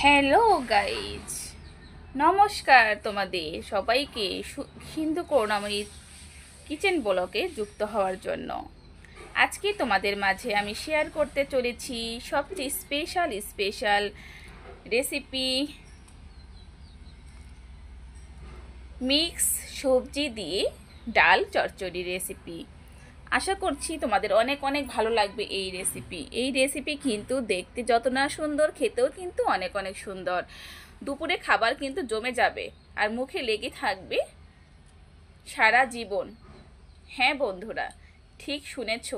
Hello guys, নমস্কার তোমাদের সবাইকে হিন্দু করুণাময়ী কিচেন ব্লগে যুক্ত হওয়ার জন্য। আজকে তোমাদের মাঝে আমি শেয়ার করতে চলেছি সবচেয়ে স্পেশাল রেসিপি, মিক্স সবজি দিয়ে ডাল চচ্চড়ি রেসিপি। আশা করছি তোমাদের অনেক অনেক ভালো লাগবে এই রেসিপি কিন্তু দেখতে যত না সুন্দর, খেতেও কিন্তু অনেক অনেক সুন্দর। দুপুরে খাবার কিন্তু জমে যাবে আর মুখে লেগে থাকবে সারা জীবন। হ্যাঁ বন্ধুরা, ঠিক শুনেছ,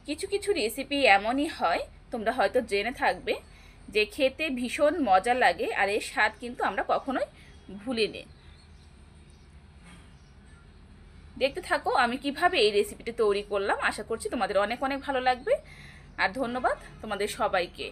কিছু কিছু রেসিপি এমনই হয়, তোমরা হয়তো জেনে থাকবে, যে খেতে ভীষণ মজা লাগে আর এর স্বাদ কিন্তু আমরা কখনোই ভুলিনি। দেখতে থাকো আমি কিভাবে এই রেসিপিটি তৈরি করলাম। আশা করছি তোমাদের অনেক অনেক ভালো লাগবে। আর ধন্যবাদ তোমাদের সবাইকে।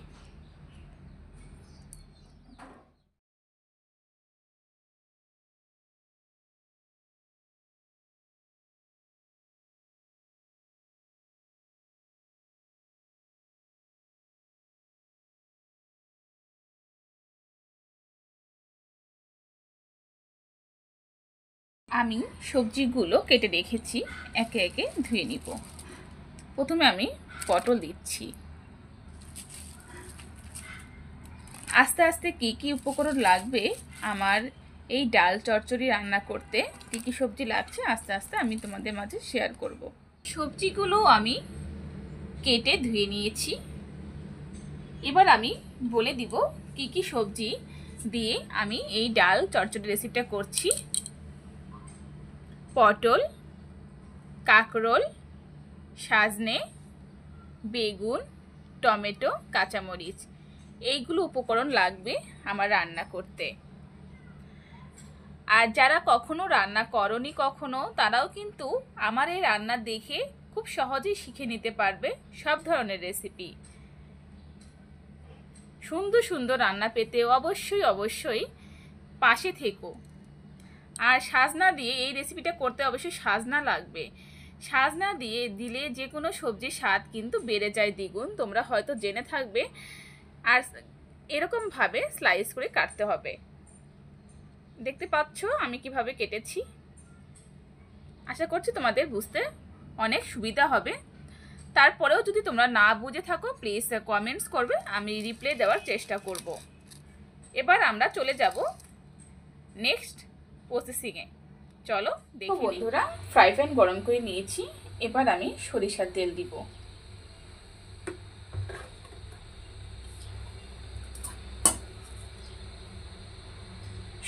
আমি সবজিগুলো কেটে রেখেছি, একে একে ধুয়ে নিব। প্রথমে আমি পটল দিচ্ছি। আস্তে আস্তে কী কী উপকরণ লাগবে আমার এই ডাল চচ্চড়ি রান্না করতে, কী কী সবজি লাগছে আস্তে আস্তে আমি তোমাদের মাঝে শেয়ার করব। সবজিগুলো আমি কেটে ধুয়ে নিয়েছি। এবার আমি বলে দিব কী কী সবজি দিয়ে আমি এই ডাল চচ্চড়ি রেসিপিটা করছি। পটল, কাঁকরোল, সজনে, বেগুন, টমেটো, কাঁচামরিচ, এইগুলো উপকরণ লাগবে আমার রান্না করতে। আর যারা কখনো রান্না করনি তারাও কিন্তু আমার এই রান্না দেখে খুব সহজেই শিখে নিতে পারবে সব ধরনের রেসিপি। সুন্দর সুন্দর রান্না পেতে অবশ্যই পাশে থেকো। আর সাজনা দিয়ে এই রেসিপিটা করতে অবশ্যই সাজনা লাগবে। সাজনা দিয়ে দিলে যে কোনো সবজির স্বাদ কিন্তু বেড়ে যায় দ্বিগুণ, তোমরা হয়তো জেনে থাকবে। আর এরকমভাবে স্লাইস করে কাটতে হবে। দেখতে পাচ্ছ আমি কিভাবে কেটেছি। আশা করছি তোমাদের বুঝতে অনেক সুবিধা হবে। তারপরেও যদি তোমরা না বুঝে থাকো প্লিজ কমেন্টস করবে, আমি রিপ্লে দেওয়ার চেষ্টা করব। এবার আমরা চলে যাব নেক্সট প্রসেসিংয়ে। চলো দেখি। বন্ধুরা, ফ্রাই প্যান গরম করে নিয়েছি। এবার আমি সরিষার তেল দিব।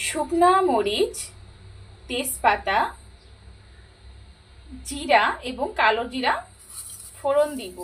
শুকনা মরিচ, তেজপাতা, জিরা এবং কালো জিরা ফোড়ন দিব।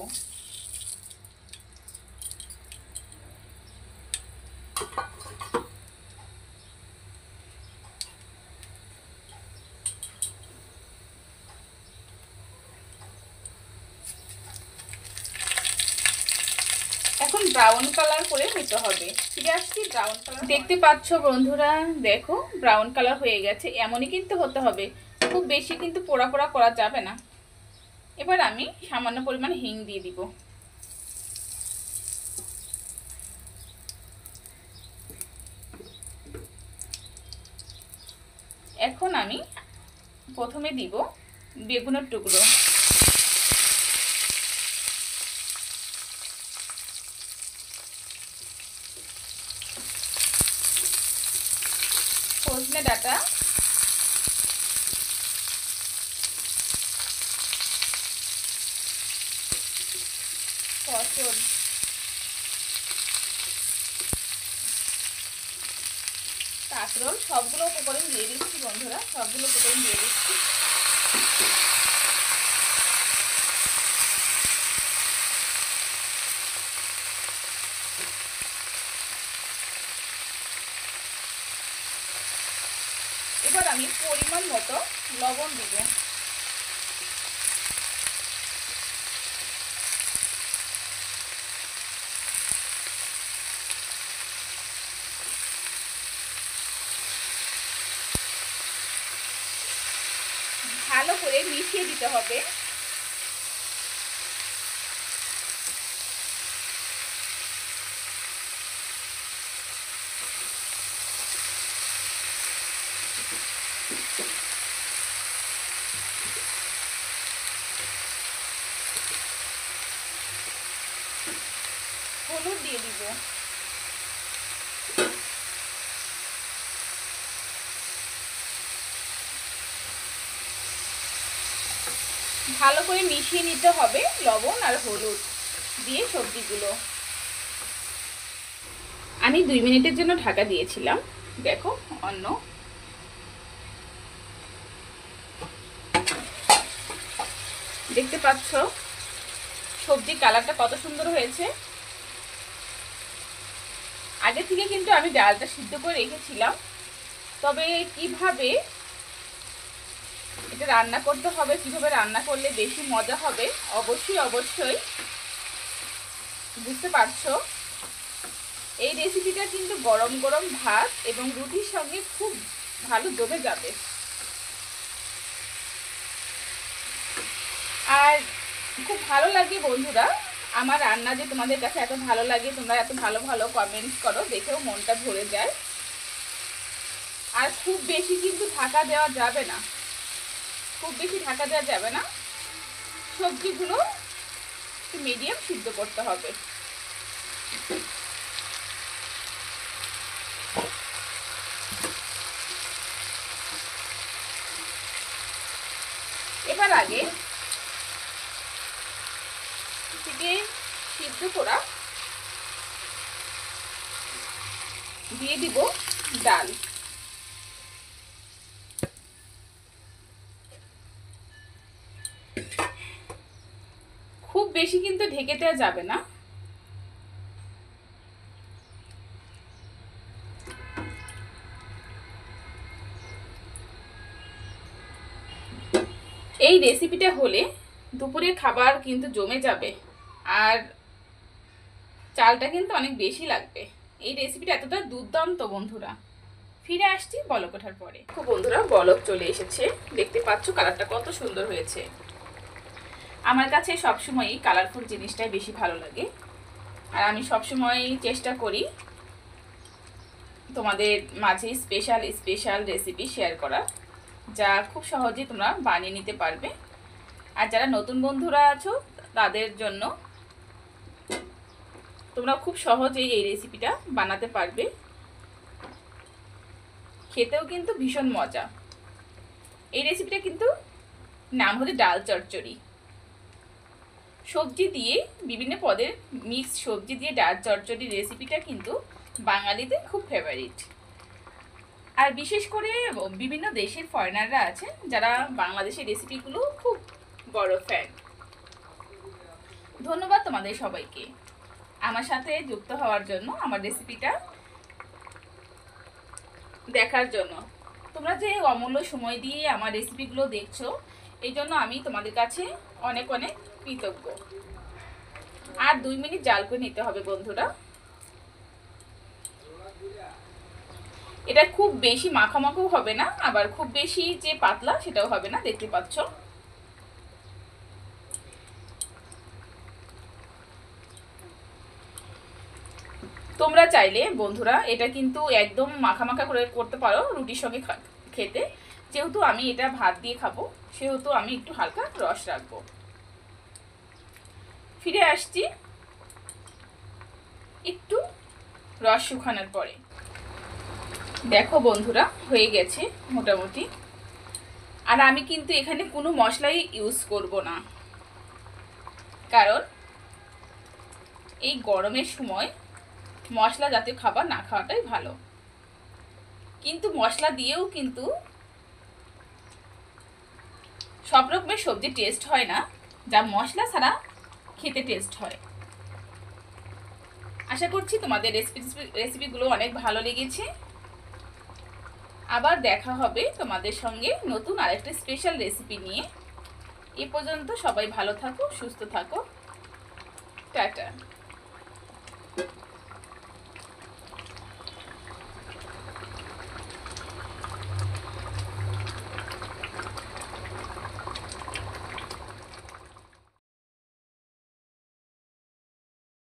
এখন ব্রাউন কালার করে নিতে হবে। ফিরে আসছি ব্রাউন কালার। দেখতে পাচ্ছ বন্ধুরা, দেখো ব্রাউন কালার হয়ে গেছে। এমনই কিন্তু হতে হবে, খুব বেশি কিন্তু পোড়া পোড়া করা যাবে না। এবার আমি সামান্য পরিমাণ হিং দিয়ে দিব। এখন আমি প্রথমে দিব বেগুনের টুকরো। সজনে ডাঁটা, পটল, কাঁকরোল, সবগুলো উপকরণ দিয়ে দিচ্ছি বন্ধুরা, সবগুলো উপকরণ দিয়ে দিচ্ছি। এবার আমি পরিমাণ মতো লবণ দিব। ভালো করে মিশিয়ে দিতে হবে। হলুদ দিয়ে দিব। ভালো করে মিশিয়ে নিতে হবে লবণ আর হলুদ দিয়ে সবজিগুলো। আমি 2 মিনিটের জন্য ঢাকা দিয়েছিলাম। দেখো অন্য দেখতে পাচ্ছ সবজি কালারটা কত সুন্দর হয়েছে। আগে থেকে কিন্তু আমি ডালটা সিদ্ধ করে রেখেছিলাম, তবে কিভাবে এটা রান্না করতে হবে, কিভাবে রান্না করলে বেশি মজা হবে অবশ্যই বুঝতে পারছো। এই রেসিপিটা কিন্তু গরম গরম ভাত এবং রুটির সঙ্গে খুব ভালো জমে যাবে। আর খুব ভালো লাগে বন্ধুরা আমার রান্না, যে তোমাদের কাছে এত ভালো লাগে, তোমরা এত ভালো ভালো কমেন্টস করো, দেখেও মনটা ভরে যায়। আর খুব বেশি কিন্তু ঢাকা দেওয়া যাবে না, খুব বেশি ঢাকা দেওয়া যাবে না। সবজিগুলো একটু মিডিয়াম সিদ্ধ করতে হবে। এবার আগে থেকে সিদ্ধ করা দিয়ে দিব ডাল। খুব বেশি কিন্তু ঢেকে দেওয়া যাবে না। এই রেসিপিটা হলে দুপুরের খাবার কিন্তু জমে যাবে, আর চালটা কিন্তু অনেক বেশি লাগবে। এই রেসিপিটা এতটা দুর্দান্ত বন্ধুরা। ফিরে আসছি বলক ওঠার পরে। খুব বন্ধুরা বলক চলে এসেছে, দেখতে পাচ্ছ কালারটা কত সুন্দর হয়েছে। আমার কাছে সবসময়ই কালারফুল জিনিসটাই বেশি ভালো লাগে, আর আমি সবসময় চেষ্টা করি তোমাদের মাঝে স্পেশাল রেসিপি শেয়ার করা, যা খুব সহজেই তোমরা বানিয়ে নিতে পারবে। আর যারা নতুন বন্ধুরা আছো তাদের জন্য তোমরা খুব সহজেই এই রেসিপিটা বানাতে পারবে, খেতেও কিন্তু ভীষণ মজা। এই রেসিপিটা কিন্তু নাম হচ্ছে ডাল চচ্চড়ি। সবজি দিয়ে বিভিন্ন পদের মিক্স সবজি দিয়ে ডাল চচ্চড়ি রেসিপিটা কিন্তু বাঙালিদের খুব ফেভারিট। আর বিশেষ করে বিভিন্ন দেশের ফরেনাররা আছেন যারা বাংলাদেশের রেসিপিগুলো খুব বড় ফ্যান। ধন্যবাদ তোমাদের সবাইকে আমার সাথে যুক্ত হওয়ার জন্য, আমার রেসিপিটা দেখার জন্য। তোমরা যে অমূল্য সময় দিয়ে আমার রেসিপিগুলো দেখছো, এই জন্য আমি তোমাদের কাছে অনেক অনেক কৃতজ্ঞ। আর 2 মিনিট জাল করে নিতে হবে বন্ধুরা। এটা খুব বেশি মাখামাখাও হবে না, আবার খুব বেশি যে পাতলা সেটাও হবে না, দেখতে পাচ্ছ। তোমরা চাইলে বন্ধুরা এটা কিন্তু একদম মাখামাখা করে করতে পারো রুটির সঙ্গে খেতে। যেহেতু আমি এটা ভাত দিয়ে খাবো সেহেতু আমি একটু হালকা রস রাখবো। ফিরে আসছি একটু রস শুকানোর পরে। দেখো বন্ধুরা হয়ে গেছে মোটামুটি। আর আমি কিন্তু এখানে কোনো মশলাই ইউজ করব না, কারণ এই গরমের সময় মশলা জাতীয় খাবার না খাওয়াটাই ভালো। কিন্তু মশলা দিয়েও কিন্তু সব রকমের সবজি টেস্ট হয় না, যা মশলা ছাড়া খেতে টেস্ট হয়। আশা করছি তোমাদের রেসিপিগুলো অনেক ভালো লেগেছে। আবার দেখা হবে তোমাদের সঙ্গে নতুন আরেকটা স্পেশাল রেসিপি নিয়ে। এ পর্যন্ত সবাই ভালো থাকো, সুস্থ থাকো, টাটা।